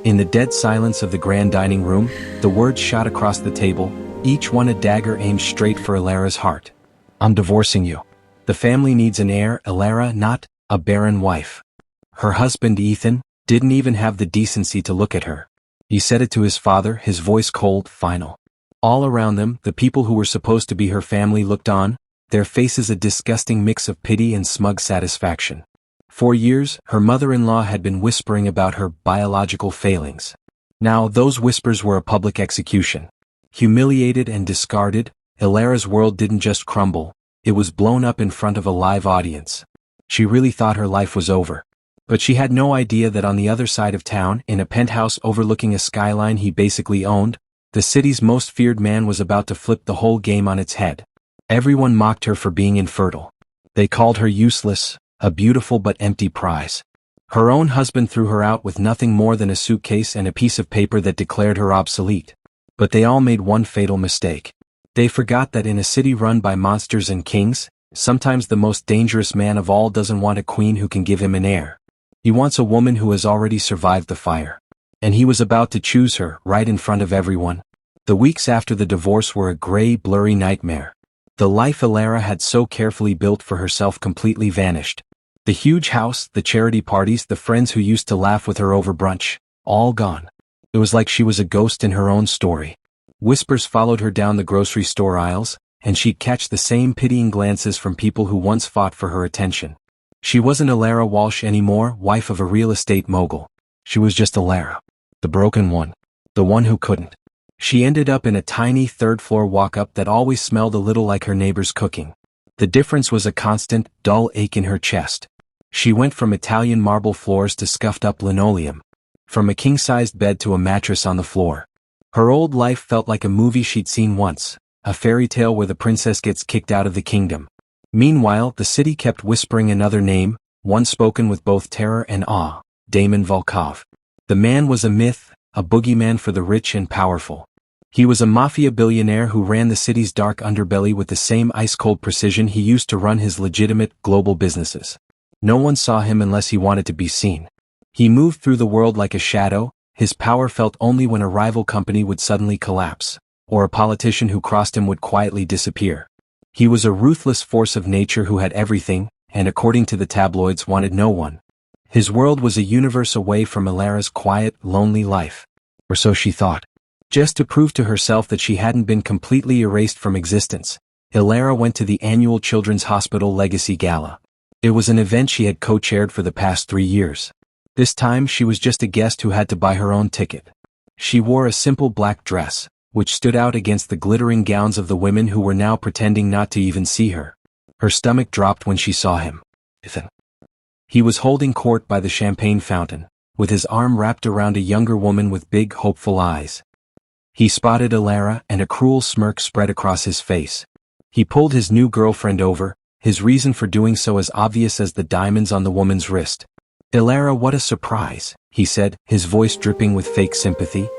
In the dead silence of the grand dining room, the words shot across the table, each one a dagger aimed straight for Elara's heart. I'm divorcing you. The family needs an heir, Elara, not a barren wife. Her husband, Ethan, didn't even have the decency to look at her. He said it to his father, his voice cold, final. All around them, the people who were supposed to be her family looked on, their faces a disgusting mix of pity and smug satisfaction. For years, her mother-in-law had been whispering about her biological failings. Now those whispers were a public execution. Humiliated and discarded, Elara's world didn't just crumble, it was blown up in front of a live audience. She really thought her life was over. But she had no idea that on the other side of town, in a penthouse overlooking a skyline he basically owned, the city's most feared man was about to flip the whole game on its head. Everyone mocked her for being infertile. They called her useless, a beautiful but empty prize. Her own husband threw her out with nothing more than a suitcase and a piece of paper that declared her obsolete. But they all made one fatal mistake. They forgot that in a city run by monsters and kings, sometimes the most dangerous man of all doesn't want a queen who can give him an heir. He wants a woman who has already survived the fire. And he was about to choose her, right in front of everyone. The weeks after the divorce were a gray, blurry nightmare. The life Elara had so carefully built for herself completely vanished. The huge house, the charity parties, the friends who used to laugh with her over brunch, all gone. It was like she was a ghost in her own story. Whispers followed her down the grocery store aisles, and she'd catch the same pitying glances from people who once fought for her attention. She wasn't Elara Walsh anymore, wife of a real estate mogul. She was just Elara. The broken one. The one who couldn't. She ended up in a tiny third-floor walk-up that always smelled a little like her neighbor's cooking. The difference was a constant, dull ache in her chest. She went from Italian marble floors to scuffed-up linoleum. From a king-sized bed to a mattress on the floor. Her old life felt like a movie she'd seen once, a fairy tale where the princess gets kicked out of the kingdom. Meanwhile, the city kept whispering another name, one spoken with both terror and awe, Damon Volkov. The man was a myth, a boogeyman for the rich and powerful. He was a Mafia billionaire who ran the city's dark underbelly with the same ice-cold precision he used to run his legitimate, global businesses. No one saw him unless he wanted to be seen. He moved through the world like a shadow, his power felt only when a rival company would suddenly collapse, or a politician who crossed him would quietly disappear. He was a ruthless force of nature who had everything, and according to the tabloids wanted no one. His world was a universe away from Elara's quiet, lonely life. Or so she thought. Just to prove to herself that she hadn't been completely erased from existence, Elara went to the annual Children's Hospital Legacy Gala. It was an event she had co-chaired for the past 3 years. This time she was just a guest who had to buy her own ticket. She wore a simple black dress, which stood out against the glittering gowns of the women who were now pretending not to even see her. Her stomach dropped when she saw him. Ethan. He was holding court by the champagne fountain, with his arm wrapped around a younger woman with big, hopeful eyes. He spotted Elara, and a cruel smirk spread across his face. He pulled his new girlfriend over, his reason for doing so as obvious as the diamonds on the woman's wrist. Elara, what a surprise, he said, his voice dripping with fake sympathy.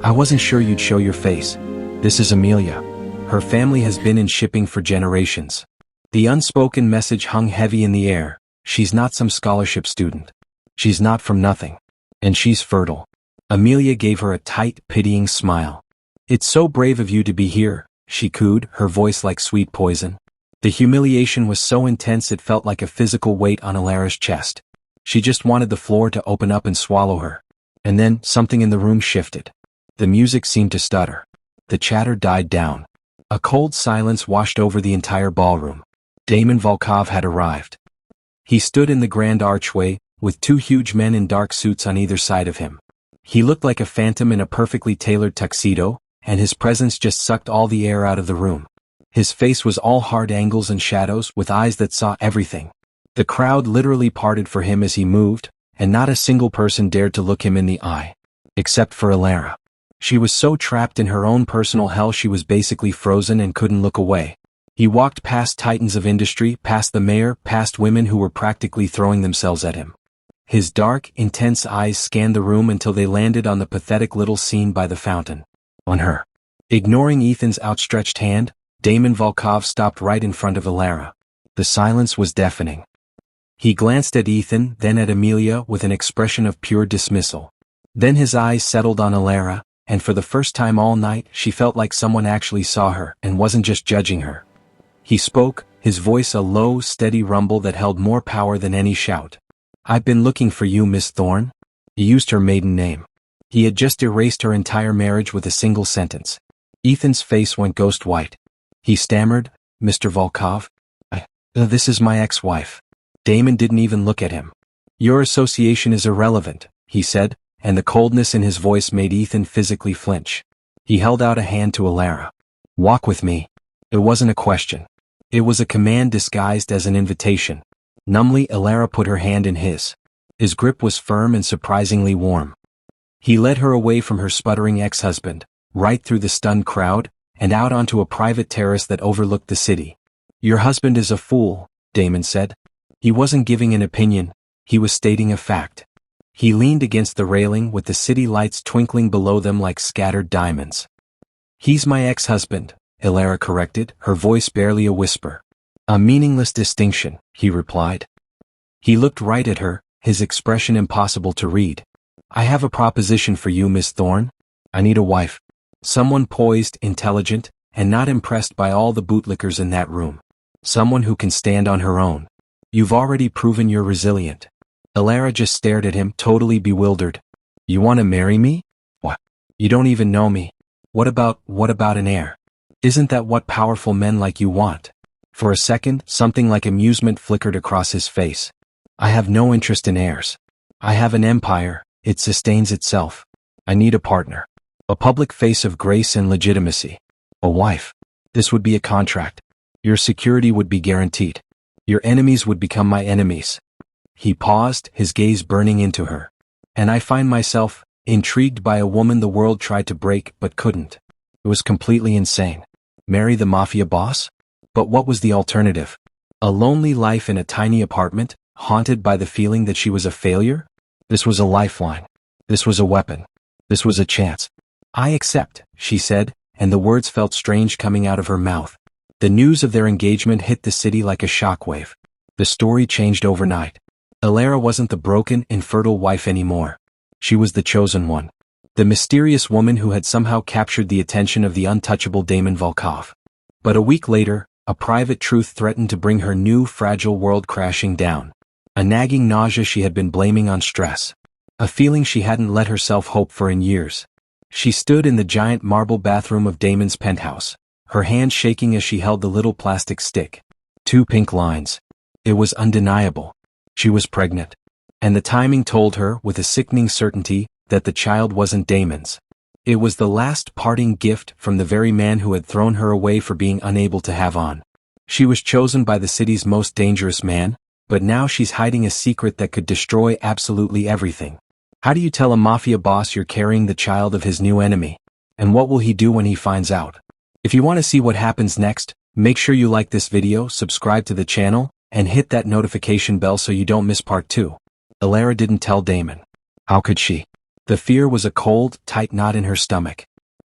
I wasn't sure you'd show your face. This is Amelia. Her family has been in shipping for generations. The unspoken message hung heavy in the air. She's not some scholarship student. She's not from nothing. And she's fertile. Amelia gave her a tight, pitying smile. It's so brave of you to be here, she cooed, her voice like sweet poison. The humiliation was so intense it felt like a physical weight on Elara's chest. She just wanted the floor to open up and swallow her. And then, something in the room shifted. The music seemed to stutter. The chatter died down. A cold silence washed over the entire ballroom. Damon Volkov had arrived. He stood in the grand archway, with 2 huge men in dark suits on either side of him. He looked like a phantom in a perfectly tailored tuxedo, and his presence just sucked all the air out of the room. His face was all hard angles and shadows, with eyes that saw everything. The crowd literally parted for him as he moved, and not a single person dared to look him in the eye. Except for Elara. She was so trapped in her own personal hell she was basically frozen and couldn't look away. He walked past titans of industry, past the mayor, past women who were practically throwing themselves at him. His dark, intense eyes scanned the room until they landed on the pathetic little scene by the fountain. On her. Ignoring Ethan's outstretched hand, Damon Volkov stopped right in front of Elara. The silence was deafening. He glanced at Ethan, then at Amelia with an expression of pure dismissal. Then his eyes settled on Elara, and for the first time all night she felt like someone actually saw her and wasn't just judging her. He spoke, his voice a low, steady rumble that held more power than any shout. "I've been looking for you, Miss Thorne." He used her maiden name. He had just erased her entire marriage with a single sentence. Ethan's face went ghost white. He stammered, "Mr. Volkov? This is my ex-wife." Damon didn't even look at him. "Your association is irrelevant," he said, and the coldness in his voice made Ethan physically flinch. He held out a hand to Elara. "Walk with me." It wasn't a question. It was a command disguised as an invitation. Numbly, Elara put her hand in his. His grip was firm and surprisingly warm. He led her away from her sputtering ex-husband, right through the stunned crowd, and out onto a private terrace that overlooked the city. "Your husband is a fool," Damon said. He wasn't giving an opinion, he was stating a fact. He leaned against the railing with the city lights twinkling below them like scattered diamonds. "He's my ex-husband," Elara corrected, her voice barely a whisper. "A meaningless distinction," he replied. He looked right at her, his expression impossible to read. "I have a proposition for you, Miss Thorne. I need a wife. Someone poised, intelligent, and not impressed by all the bootlickers in that room. Someone who can stand on her own. You've already proven you're resilient." Elara just stared at him, totally bewildered. "You want to marry me? What? You don't even know me. What about an heir? Isn't that what powerful men like you want?" For a second, something like amusement flickered across his face. "I have no interest in heirs. I have an empire, it sustains itself. I need a partner. A public face of grace and legitimacy. A wife. This would be a contract. Your security would be guaranteed. Your enemies would become my enemies." He paused, his gaze burning into her. "And I find myself intrigued by a woman the world tried to break but couldn't." It was completely insane. Marry the Mafia boss? But what was the alternative? A lonely life in a tiny apartment, haunted by the feeling that she was a failure? This was a lifeline. This was a weapon. This was a chance. "I accept," she said, and the words felt strange coming out of her mouth. The news of their engagement hit the city like a shockwave. The story changed overnight. Elara wasn't the broken, infertile wife anymore. She was the chosen one. The mysterious woman who had somehow captured the attention of the untouchable Damon Volkov. But a week later, a private truth threatened to bring her new, fragile world crashing down. A nagging nausea she had been blaming on stress. A feeling she hadn't let herself hope for in years. She stood in the giant marble bathroom of Damon's penthouse, her hand shaking as she held the little plastic stick. 2 pink lines. It was undeniable. She was pregnant. And the timing told her, with a sickening certainty, that the child wasn't Damon's. It was the last parting gift from the very man who had thrown her away for being unable to have on. She was chosen by the city's most dangerous man, but now she's hiding a secret that could destroy absolutely everything. How do you tell a mafia boss you're carrying the child of his new enemy? And what will he do when he finds out? If you want to see what happens next, make sure you like this video, subscribe to the channel, and hit that notification bell so you don't miss part 2. Elara didn't tell Damon. How could she? The fear was a cold, tight knot in her stomach.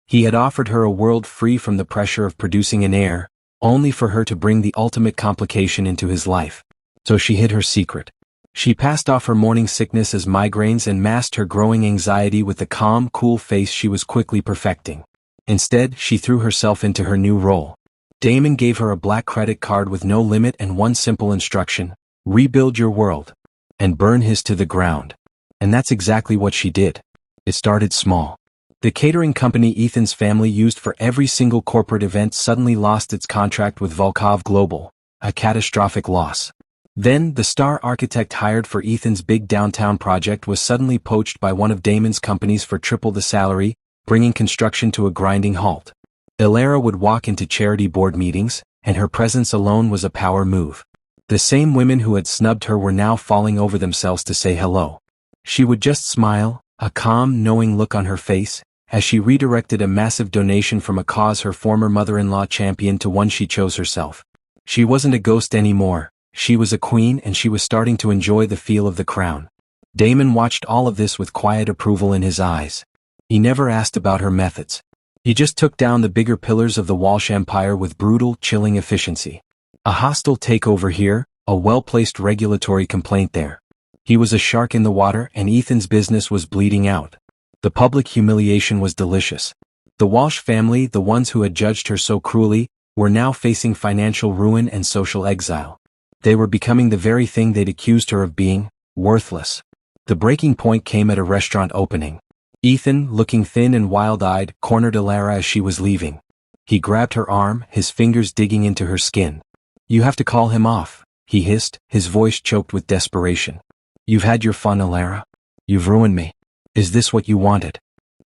He had offered her a world free from the pressure of producing an heir, only for her to bring the ultimate complication into his life. So she hid her secret. She passed off her morning sickness as migraines and masked her growing anxiety with the calm, cool face she was quickly perfecting. Instead, she threw herself into her new role. Damon gave her a black credit card with no limit and one simple instruction: rebuild your world. And burn his to the ground. And that's exactly what she did. It started small. The catering company Ethan's family used for every single corporate event suddenly lost its contract with Volkov Global, a catastrophic loss. Then, the star architect hired for Ethan's big downtown project was suddenly poached by one of Damon's companies for triple the salary, bringing construction to a grinding halt. Elara would walk into charity board meetings, and her presence alone was a power move. The same women who had snubbed her were now falling over themselves to say hello. She would just smile, a calm, knowing look on her face, as she redirected a massive donation from a cause her former mother-in-law championed to one she chose herself. She wasn't a ghost anymore, she was a queen, and she was starting to enjoy the feel of the crown. Damon watched all of this with quiet approval in his eyes. He never asked about her methods. He just took down the bigger pillars of the Walsh Empire with brutal, chilling efficiency. A hostile takeover here, a well-placed regulatory complaint there. He was a shark in the water, and Ethan's business was bleeding out. The public humiliation was delicious. The Walsh family, the ones who had judged her so cruelly, were now facing financial ruin and social exile. They were becoming the very thing they'd accused her of being, worthless. The breaking point came at a restaurant opening. Ethan, looking thin and wild-eyed, cornered Elara as she was leaving. He grabbed her arm, his fingers digging into her skin. "You have to call him off," he hissed, his voice choked with desperation. "You've had your fun, Elara. You've ruined me. Is this what you wanted?"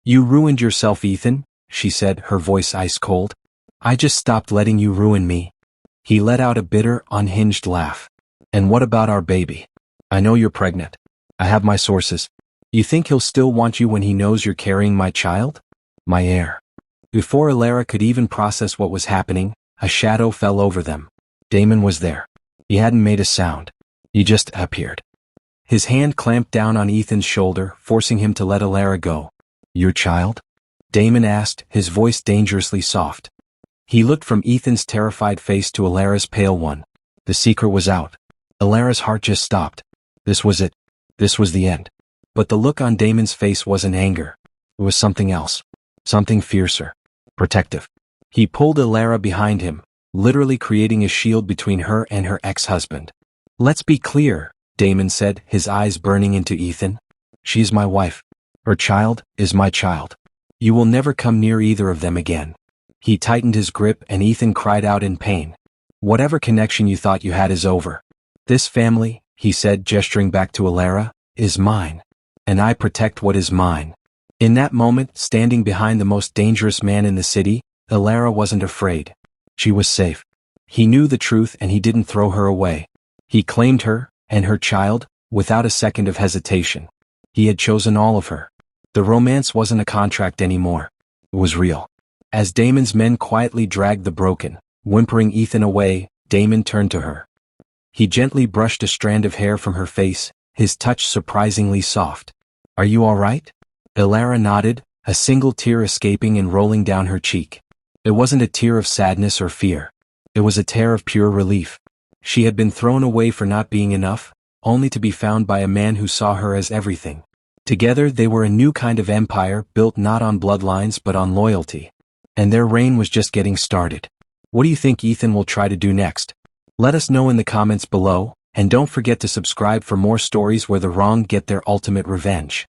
"You ruined yourself, Ethan," she said, her voice ice-cold. "I just stopped letting you ruin me." He let out a bitter, unhinged laugh. "And what about our baby? I know you're pregnant. I have my sources. You think he'll still want you when he knows you're carrying my child? My heir." Before Elara could even process what was happening, a shadow fell over them. Damon was there. He hadn't made a sound. He just appeared. His hand clamped down on Ethan's shoulder, forcing him to let Elara go. "Your child?" Damon asked, his voice dangerously soft. He looked from Ethan's terrified face to Elara's pale one. The secret was out. Elara's heart just stopped. This was it. This was the end. But the look on Damon's face wasn't anger. It was something else. Something fiercer. Protective. He pulled Elara behind him, literally creating a shield between her and her ex-husband. "Let's be clear," Damon said, his eyes burning into Ethan. "She's my wife. Her child is my child. You will never come near either of them again." He tightened his grip and Ethan cried out in pain. "Whatever connection you thought you had is over. This family," he said, gesturing back to Elara, "is mine. And I protect what is mine." In that moment, standing behind the most dangerous man in the city, Elara wasn't afraid. She was safe. He knew the truth and he didn't throw her away. He claimed her, and her child, without a second of hesitation. He had chosen all of her. The romance wasn't a contract anymore. It was real. As Damon's men quietly dragged the broken, whimpering Ethan away, Damon turned to her. He gently brushed a strand of hair from her face, his touch surprisingly soft. "Are you all right?" Elara nodded, a single tear escaping and rolling down her cheek. It wasn't a tear of sadness or fear. It was a tear of pure relief. She had been thrown away for not being enough, only to be found by a man who saw her as everything. Together they were a new kind of empire built not on bloodlines but on loyalty. And their reign was just getting started. What do you think Ethan will try to do next? Let us know in the comments below, and don't forget to subscribe for more stories where the wrong get their ultimate revenge.